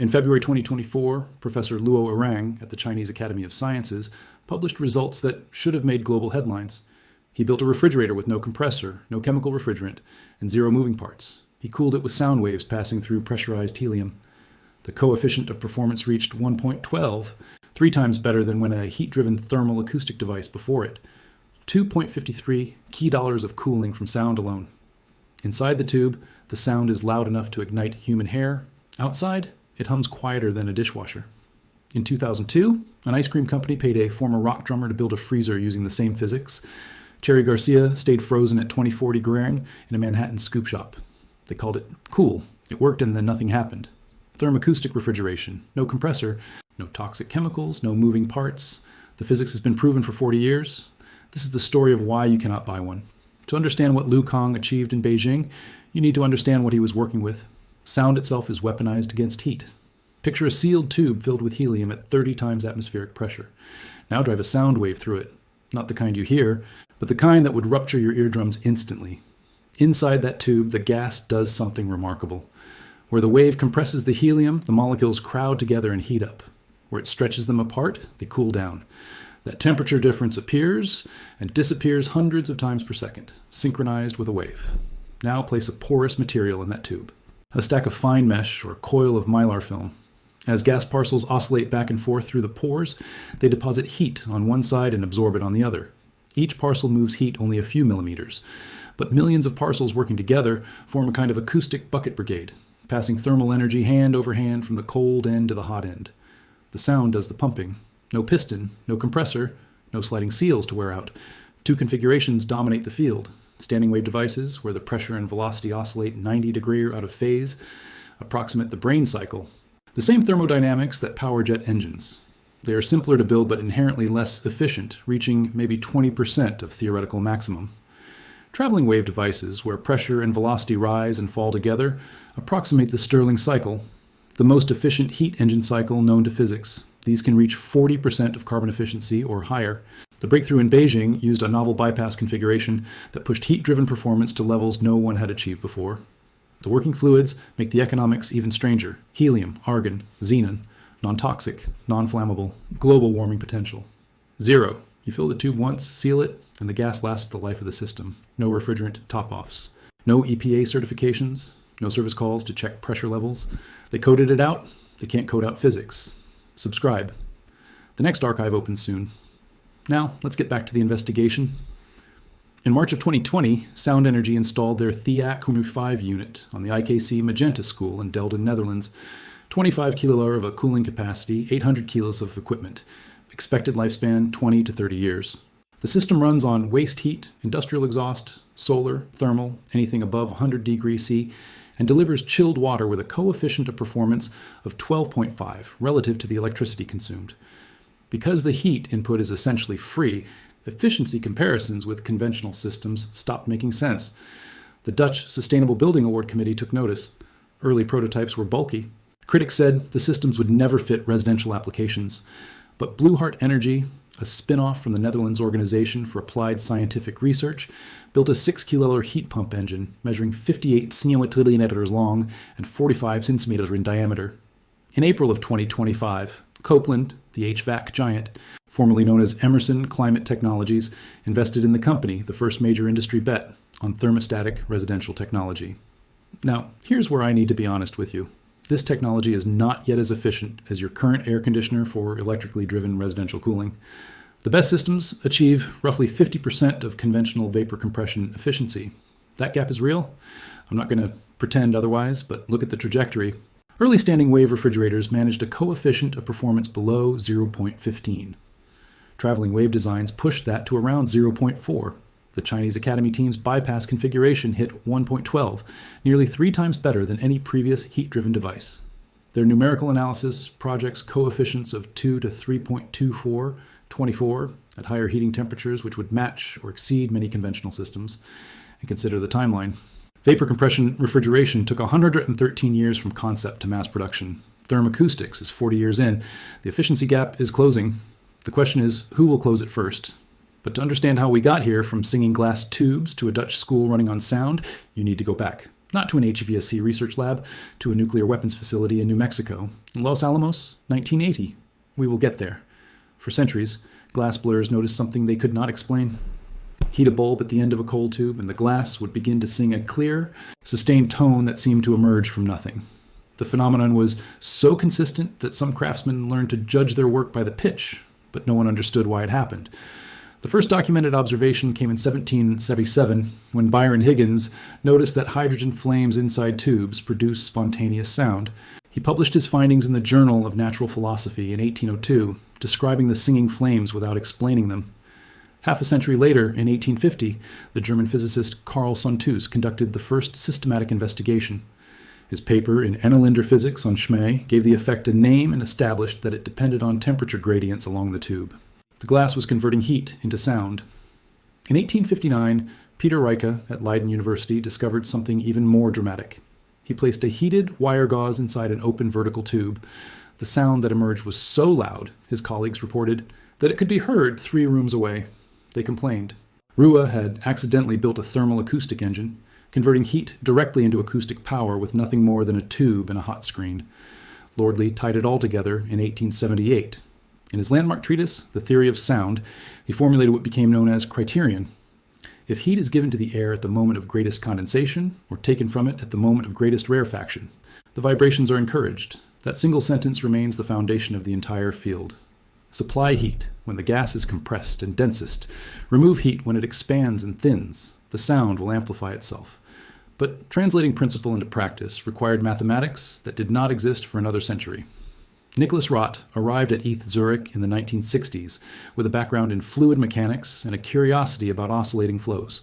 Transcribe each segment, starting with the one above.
In February 2024, Professor Luo Orang at the Chinese Academy of Sciences published results that should have made global headlines. He built a refrigerator with no compressor, no chemical refrigerant, and zero moving parts. He cooled it with sound waves passing through pressurized helium. The coefficient of performance reached 1.12, 3 times better than when a heat-driven thermoacoustic device before it. 2.53 key dollars of cooling from sound alone. Inside the tube, the sound is loud enough to ignite human hair. Outside, it hums quieter than a dishwasher. In 2002, an ice cream company paid a former rock drummer to build a freezer using the same physics. Cherry Garcia stayed frozen at 2040 grain in a Manhattan scoop shop. They called it cool. It worked and then nothing happened. Thermoacoustic refrigeration, no compressor, no toxic chemicals, no moving parts. The physics has been proven for 40 years. This is the story of why you cannot buy one. To understand what Lu Kang achieved in Beijing, you need to understand what he was working with. Sound itself is weaponized against heat. Picture a sealed tube filled with helium at 30 times atmospheric pressure. Now drive a sound wave through it. Not the kind you hear, but the kind that would rupture your eardrums instantly. Inside that tube, the gas does something remarkable. Where the wave compresses the helium, the molecules crowd together and heat up. Where it stretches them apart, they cool down. That temperature difference appears and disappears hundreds of times per second, synchronized with a wave. Now place a porous material in that tube. A stack of fine mesh or a coil of mylar film. As gas parcels oscillate back and forth through the pores, they deposit heat on one side and absorb it on the other. Each parcel moves heat only a few millimeters, but millions of parcels working together form a kind of acoustic bucket brigade, passing thermal energy hand over hand from the cold end to the hot end. The sound does the pumping. No piston, no compressor, no sliding seals to wear out. 2 configurations dominate the field. Standing wave devices, where the pressure and velocity oscillate 90 degrees or out of phase, approximate the brain cycle. The same thermodynamics that power jet engines. They are simpler to build but inherently less efficient, reaching maybe 20% of theoretical maximum. Traveling wave devices, where pressure and velocity rise and fall together, approximate the Stirling cycle, the most efficient heat engine cycle known to physics. These can reach 40% of carbon efficiency or higher. The breakthrough in Beijing used a novel bypass configuration that pushed heat-driven performance to levels no one had achieved before. The working fluids make the economics even stranger. Helium, argon, xenon, non-toxic, non-flammable, global warming potential. 0. You fill the tube once, seal it, and the gas lasts the life of the system. No refrigerant top-offs. No EPA certifications. No service calls to check pressure levels. They coded it out. They can't code out physics. Subscribe. The next archive opens soon. Now, let's get back to the investigation. In March of 2020, Sound Energy installed their THEAC 5 unit on the IKC Magenta School in Delden, Netherlands. 25 kilowatt of a cooling capacity, 800 kilos of equipment. Expected lifespan 20 to 30 years. The system runs on waste heat, industrial exhaust, solar, thermal, anything above 100 degrees C, and delivers chilled water with a coefficient of performance of 12.5 relative to the electricity consumed. Because the heat input is essentially free, efficiency comparisons with conventional systems stopped making sense. The Dutch Sustainable Building Award Committee took notice. Early prototypes were bulky. Critics said the systems would never fit residential applications. But Blue Heart Energy, a spin-off from the Netherlands Organization for Applied Scientific Research, built a 6 kilowatt heat pump engine measuring 58 centimeters long and 45 centimeters in diameter. In April of 2025, Copeland, the HVAC giant, formerly known as Emerson Climate Technologies, invested in the company, the first major industry bet on thermostatic residential technology. Now, here's where I need to be honest with you. This technology is not yet as efficient as your current air conditioner for electrically driven residential cooling. The best systems achieve roughly 50% of conventional vapor compression efficiency. That gap is real. I'm not going to pretend otherwise, but look at the trajectory. Early standing wave refrigerators managed a coefficient of performance below 0.15. Traveling wave designs pushed that to around 0.4. The Chinese Academy team's bypass configuration hit 1.12, nearly 3 times better than any previous heat-driven device. Their numerical analysis projects coefficients of 2 to 3.24, 24 at higher heating temperatures, which would match or exceed many conventional systems. And consider the timeline. Vapor compression refrigeration took 113 years from concept to mass production. Thermoacoustics is 40 years in. The efficiency gap is closing. The question is, who will close it first? But to understand how we got here from singing glass tubes to a Dutch school running on sound, you need to go back. not to an HVAC research lab, to a nuclear weapons facility in New Mexico. Los Alamos, 1980. We will get there. For centuries, glass blurs noticed something they could not explain. Heat a bulb at the end of a cold tube, and the glass would begin to sing a clear, sustained tone that seemed to emerge from nothing. The phenomenon was so consistent that some craftsmen learned to judge their work by the pitch, but no one understood why it happened. The first documented observation came in 1777, when Byron Higgins noticed that hydrogen flames inside tubes produce spontaneous sound. He published his findings in the Journal of Natural Philosophy in 1802, describing the singing flames without explaining them. Half a century later, in 1850, the German physicist Carl Sonthus conducted the first systematic investigation. His paper in Annalinder Physics on Schmäh gave the effect a name and established that it depended on temperature gradients along the tube. The glass was converting heat into sound. In 1859, Peter Reiche at Leiden University discovered something even more dramatic. He placed a heated wire gauze inside an open vertical tube. The sound that emerged was so loud, his colleagues reported, that it could be heard 3 rooms away. They complained. Ruhe had accidentally built a thermoacoustic engine, converting heat directly into acoustic power with nothing more than a tube and a hot screen. Lordley tied it all together in 1878. In his landmark treatise, The Theory of Sound, he formulated what became known as criterion. If heat is given to the air at the moment of greatest condensation, or taken from it at the moment of greatest rarefaction, the vibrations are encouraged. That single sentence remains the foundation of the entire field. Supply heat when the gas is compressed and densest. Remove heat when it expands and thins. The sound will amplify itself. But translating principle into practice required mathematics that did not exist for another century. Nicholas Rott arrived at ETH Zurich in the 1960s with a background in fluid mechanics and a curiosity about oscillating flows.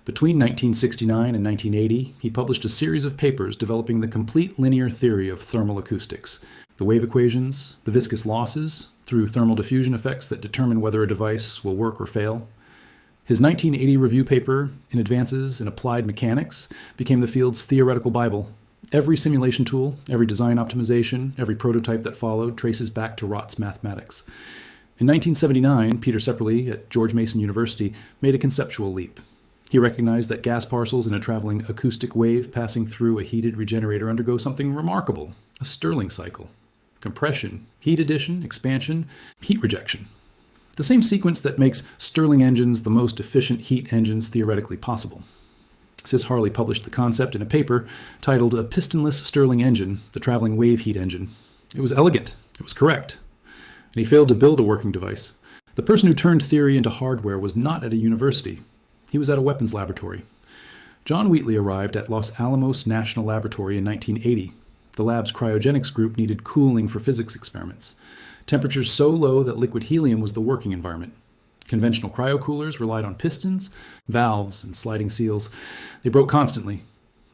Between 1969 and 1980, he published a series of papers developing the complete linear theory of thermal acoustics, the wave equations, the viscous losses, through thermal diffusion effects that determine whether a device will work or fail. His 1980 review paper, In Advances in Applied Mechanics, became the field's theoretical Bible. Every simulation tool, every design optimization, every prototype that followed traces back to Rott's mathematics. In 1979, Peter Sepperly at George Mason University made a conceptual leap. He recognized that gas parcels in a traveling acoustic wave passing through a heated regenerator undergo something remarkable, a Stirling cycle. Compression, heat addition, expansion, heat rejection. The same sequence that makes Stirling engines the most efficient heat engines theoretically possible. Sis Harley published the concept in a paper titled A Pistonless Stirling Engine, the Traveling Wave Heat Engine. It was elegant, it was correct, and he failed to build a working device. The person who turned theory into hardware was not at a university. He was at a weapons laboratory. John Wheatley arrived at Los Alamos National Laboratory in 1980. The lab's cryogenics group needed cooling for physics experiments. Temperatures so low that liquid helium was the working environment. Conventional cryocoolers relied on pistons, valves, and sliding seals. They broke constantly.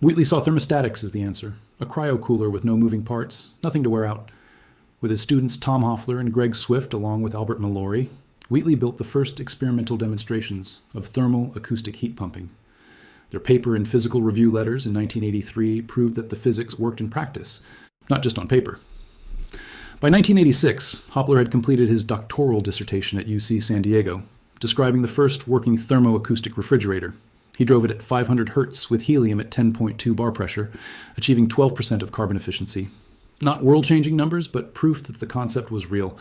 Wheatley saw thermostatics as the answer, a cryocooler with no moving parts, nothing to wear out. With his students Tom Hoffler and Greg Swift, along with Albert Mallory, Wheatley built the first experimental demonstrations of thermal acoustic heat pumping. Their paper in Physical Review Letters in 1983 proved that the physics worked in practice, not just on paper. By 1986, Hoppler had completed his doctoral dissertation at UC San Diego, describing the first working thermoacoustic refrigerator. He drove it at 500 hertz with helium at 10.2 bar pressure, achieving 12% of carbon efficiency. Not world-changing numbers, but proof that the concept was real.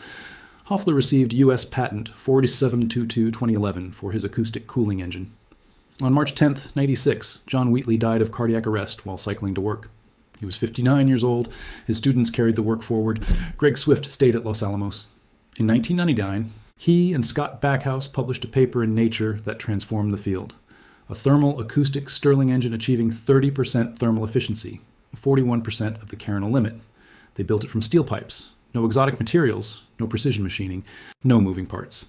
Hoffler received U.S. patent 4722-2011 for his acoustic cooling engine. On March 10, 1996, John Wheatley died of cardiac arrest while cycling to work. He was 59 years old. His students carried the work forward. Greg Swift stayed at Los Alamos. In 1999, he and Scott Backhouse published a paper in Nature that transformed the field. A thermal acoustic Stirling engine achieving 30% thermal efficiency, 41% of the Carnot limit. They built it from steel pipes. No exotic materials, no precision machining, no moving parts.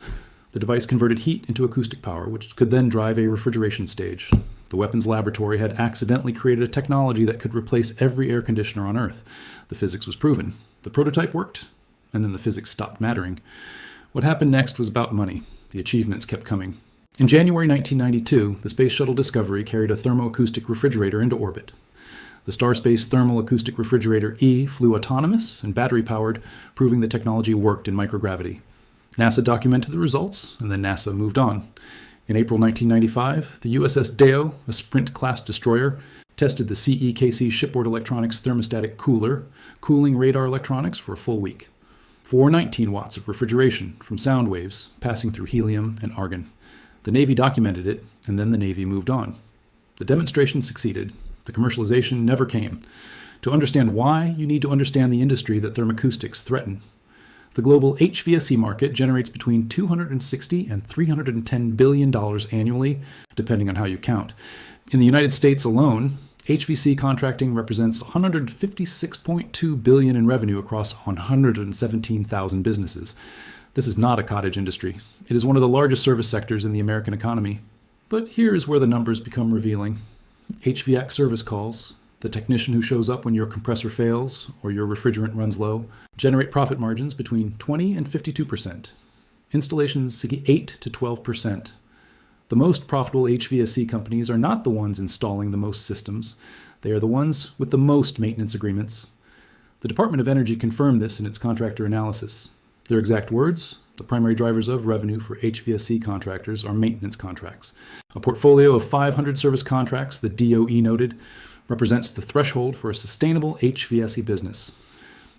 The device converted heat into acoustic power, which could then drive a refrigeration stage. The weapons laboratory had accidentally created a technology that could replace every air conditioner on Earth. The physics was proven. The prototype worked, and then the physics stopped mattering. What happened next was about money. The achievements kept coming. In January 1992, the Space Shuttle Discovery carried a thermoacoustic refrigerator into orbit. The Starspace Thermal Acoustic Refrigerator E flew autonomous and battery-powered, proving the technology worked in microgravity. NASA documented the results, and then NASA moved on. In April 1995, the USS Deo, a Sprint-class destroyer, tested the CEKC shipboard electronics thermostatic cooler, cooling radar electronics for a full week. 419 watts of refrigeration from Soundwaves passing through helium and argon. The Navy documented it, and then the Navy moved on. The demonstration succeeded. The commercialization never came. To understand why, you need to understand the industry that thermoacoustics threaten. The global HVAC market generates between $260 and $310 billion annually, depending on how you count. In the United States alone, HVAC contracting represents $156.2 billion in revenue across 117,000 businesses. This is not a cottage industry. It is one of the largest service sectors in the American economy. But here is where the numbers become revealing. HVAC service calls, the technician who shows up when your compressor fails or your refrigerant runs low, generate profit margins between 20 and 52%. Installations 8 to 12%. The most profitable HVAC companies are not the ones installing the most systems. They are the ones with the most maintenance agreements. The Department of Energy confirmed this in its contractor analysis. Their exact words: the primary drivers of revenue for HVAC contractors are maintenance contracts. A portfolio of 500 service contracts, the DOE noted, represents the threshold for a sustainable HVAC business.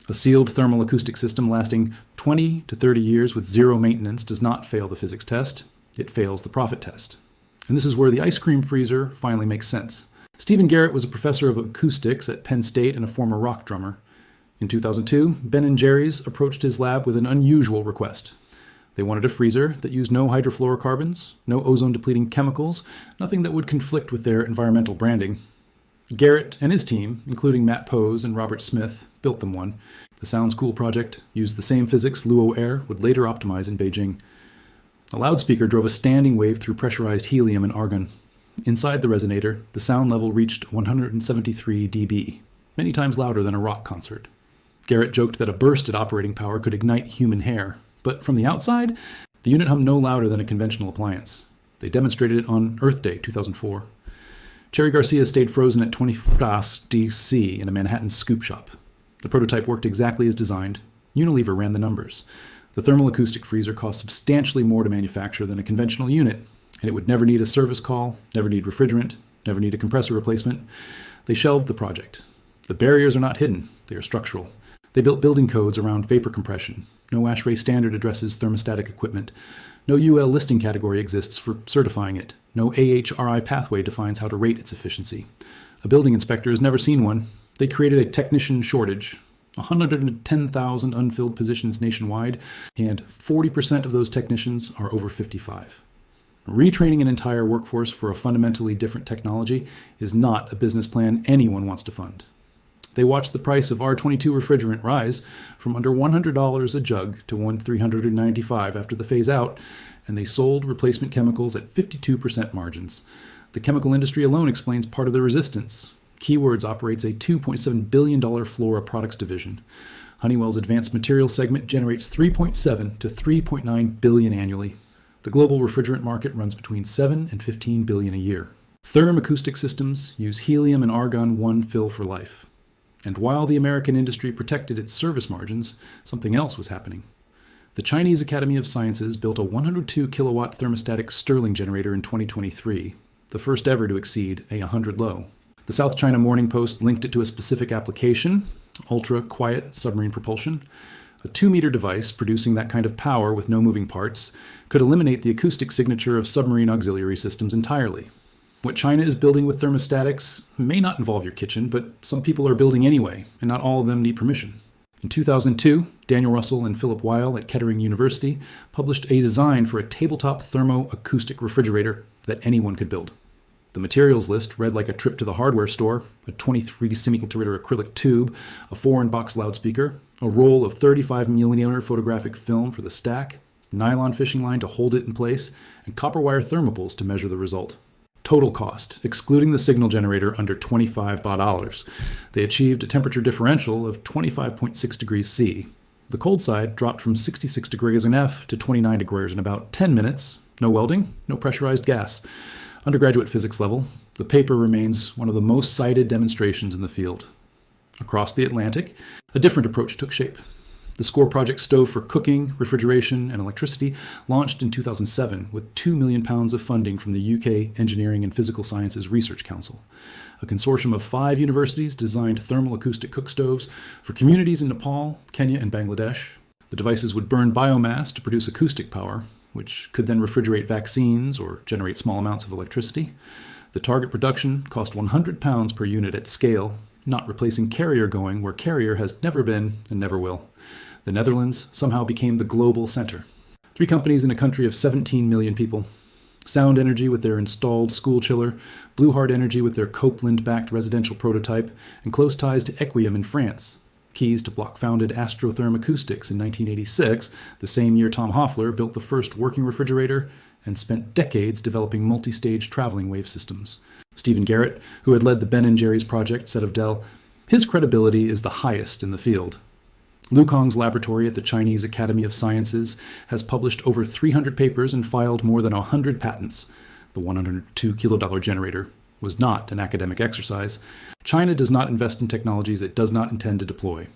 A sealed thermal acoustic system lasting 20 to 30 years with zero maintenance does not fail the physics test. It fails the profit test. And this is where the ice cream freezer finally makes sense. Stephen Garrett was a professor of acoustics at Penn State and a former rock drummer. In 2002, Ben & Jerry's approached his lab with an unusual request. They wanted a freezer that used no hydrofluorocarbons, no ozone-depleting chemicals, nothing that would conflict with their environmental branding. Garrett and his team, including Matt Pose and Robert Smith, built them one. The Sounds Cool project used the same physics Luo Air would later optimize in Beijing. A loudspeaker drove a standing wave through pressurized helium and argon. Inside the resonator, the sound level reached 173 dB, many times louder than a rock concert. Garrett joked that a burst at operating power could ignite human hair, but from the outside, the unit hummed no louder than a conventional appliance. They demonstrated it on Earth Day 2004. Cherry Garcia stayed frozen at 20 Fras DC in a Manhattan scoop shop. The prototype worked exactly as designed. Unilever ran the numbers. The thermal acoustic freezer cost substantially more to manufacture than a conventional unit, and it would never need a service call, never need refrigerant, never need a compressor replacement. They shelved the project. The barriers are not hidden, they are structural. They built building codes around vapor compression. No ASHRAE standard addresses thermostatic equipment. No UL listing category exists for certifying it. No AHRI pathway defines how to rate its efficiency. A building inspector has never seen one. They created a technician shortage. 110,000 unfilled positions nationwide, and 40% of those technicians are over 55. Retraining an entire workforce for a fundamentally different technology is not a business plan anyone wants to fund. They watched the price of R22 refrigerant rise from under $100 a jug to $395 after the phase out, and they sold replacement chemicals at 52% margins. The chemical industry alone explains part of the resistance. Keywords operates a $2.7 billion Flora products division. Honeywell's advanced materials segment generates $3.7 to $3.9 billion annually. The global refrigerant market runs between $7 and $15 billion a year. Thermoacoustic systems use helium and argon one fill for life. And while the American industry protected its service margins, something else was happening. The Chinese Academy of Sciences built a 102 kilowatt thermostatic Stirling generator in 2023, the first ever to exceed a 100 low. The South China Morning Post linked it to a specific application, ultra-quiet submarine propulsion. A 2-meter device producing that kind of power with no moving parts could eliminate the acoustic signature of submarine auxiliary systems entirely. What China is building with thermostatics may not involve your kitchen, but some people are building anyway, and not all of them need permission. In 2002, Daniel Russell and Philip Weil at Kettering University published a design for a tabletop thermoacoustic refrigerator that anyone could build. The materials list read like a trip to the hardware store: a 23 semiconductor acrylic tube, a 4-in-box loudspeaker, a roll of 35mm photographic film for the stack, nylon fishing line to hold it in place, and copper wire thermopoles to measure the result. Total cost, excluding the signal generator, under $25. They achieved a temperature differential of 25.6 degrees C. The cold side dropped from 66 degrees in F to 29 degrees in about 10 minutes. No welding, no pressurized gas. Undergraduate physics level, the paper remains one of the most cited demonstrations in the field. Across the Atlantic, a different approach took shape. The SCORE project stove for cooking, refrigeration, and electricity launched in 2007 with £2 million of funding from the UK Engineering and Physical Sciences Research Council. A consortium of 5 universities designed thermoacoustic cook stoves for communities in Nepal, Kenya, and Bangladesh. The devices would burn biomass to produce acoustic power, which could then refrigerate vaccines or generate small amounts of electricity. The target production cost £100 per unit at scale, not replacing carrier going where carrier has never been and never will. The Netherlands somehow became the global center. 3 companies in a country of 17 million people. Sound Energy with their installed school chiller, Blue Heart Energy with their Copeland-backed residential prototype, and close ties to Equium in France. Keys to block-founded Astrotherm Acoustics in 1986, the same year Tom Hoffler built the first working refrigerator and spent decades developing multi-stage traveling wave systems. Stephen Garrett, who had led the Ben & Jerry's project, said of Dell, "His credibility is the highest in the field." Lukong's laboratory at the Chinese Academy of Sciences has published over 300 papers and filed more than 100 patents. The $102 kilodollar generator was not an academic exercise. China does not invest in technologies it does not intend to deploy.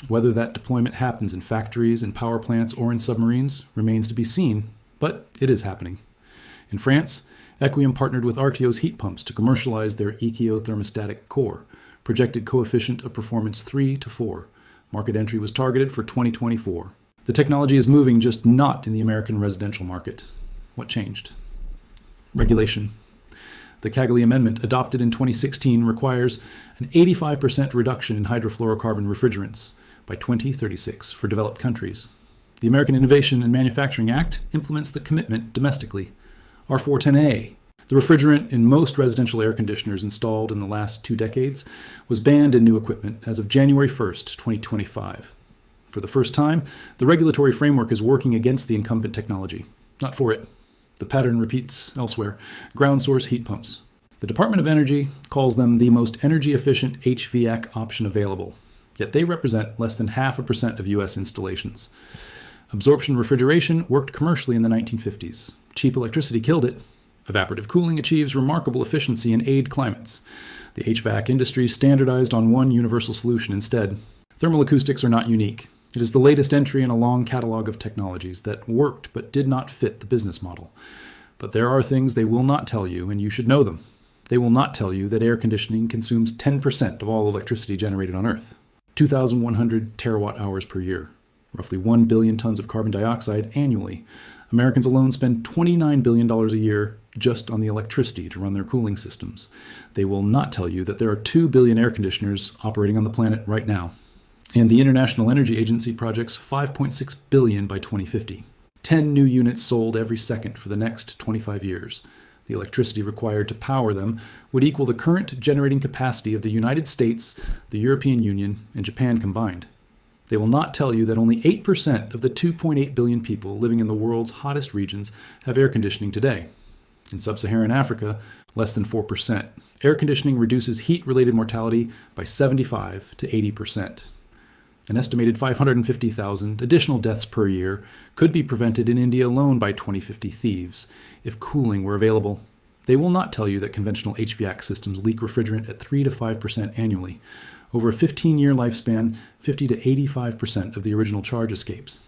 Whether that deployment happens in factories, in power plants, or in submarines remains to be seen, but it is happening. In France, Equium partnered with Artio's heat pumps to commercialize their eco-thermostatic core, projected coefficient of performance 3 to 4. Market entry was targeted for 2024. The technology is moving, just not in the American residential market. What changed? Regulation. The Cagley Amendment, adopted in 2016, requires an 85% reduction in hydrofluorocarbon refrigerants by 2036 for developed countries. The American Innovation and Manufacturing Act implements the commitment domestically. R410A, the refrigerant in most residential air conditioners installed in the last 2 decades, was banned in new equipment as of January 1st, 2025. For the first time, the regulatory framework is working against the incumbent technology, not for it. The pattern repeats elsewhere. Ground source heat pumps. The Department of Energy calls them the most energy-efficient HVAC option available, yet they represent less than 0.5% of U.S. installations. Absorption refrigeration worked commercially in the 1950s. Cheap electricity killed it. Evaporative cooling achieves remarkable efficiency in arid climates. The HVAC industry standardized on one universal solution instead. Thermal acoustics are not unique. It is the latest entry in a long catalog of technologies that worked but did not fit the business model. But there are things they will not tell you, and you should know them. They will not tell you that air conditioning consumes 10% of all electricity generated on Earth, 2,100 terawatt hours per year, roughly 1 billion tons of carbon dioxide annually. Americans alone spend $29 billion a year just on the electricity to run their cooling systems. They will not tell you that there are 2 billion air conditioners operating on the planet right now. And the International Energy Agency projects $5.6 billion by 2050. 10 new units sold every second for the next 25 years. The electricity required to power them would equal the current generating capacity of the United States, the European Union, and Japan combined. They will not tell you that only 8% of the 2.8 billion people living in the world's hottest regions have air conditioning today. In sub-Saharan Africa, less than 4%. Air conditioning reduces heat-related mortality by 75 to 80%. An estimated 550,000 additional deaths per year could be prevented in India alone by 2050 thieves if cooling were available. They will not tell you that conventional HVAC systems leak refrigerant at 3 to 5% annually. Over a 15-year lifespan, 50 to 85% of the original charge escapes.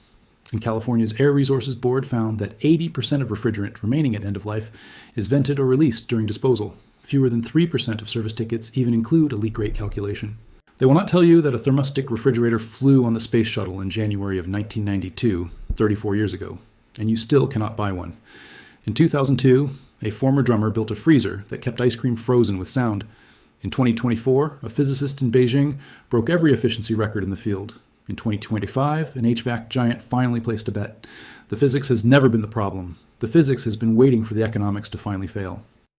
And California's Air Resources Board found that 80% of refrigerant remaining at end of life is vented or released during disposal. Fewer than 3% of service tickets even include a leak rate calculation. They will not tell you that a thermostic refrigerator flew on the space shuttle in January of 1992, 34 years ago, and you still cannot buy one. In 2002, a former drummer built a freezer that kept ice cream frozen with sound. In 2024, a physicist in Beijing broke every efficiency record in the field. In 2025, an HVAC giant finally placed a bet. The physics has never been the problem. The physics has been waiting for the economics to finally fail.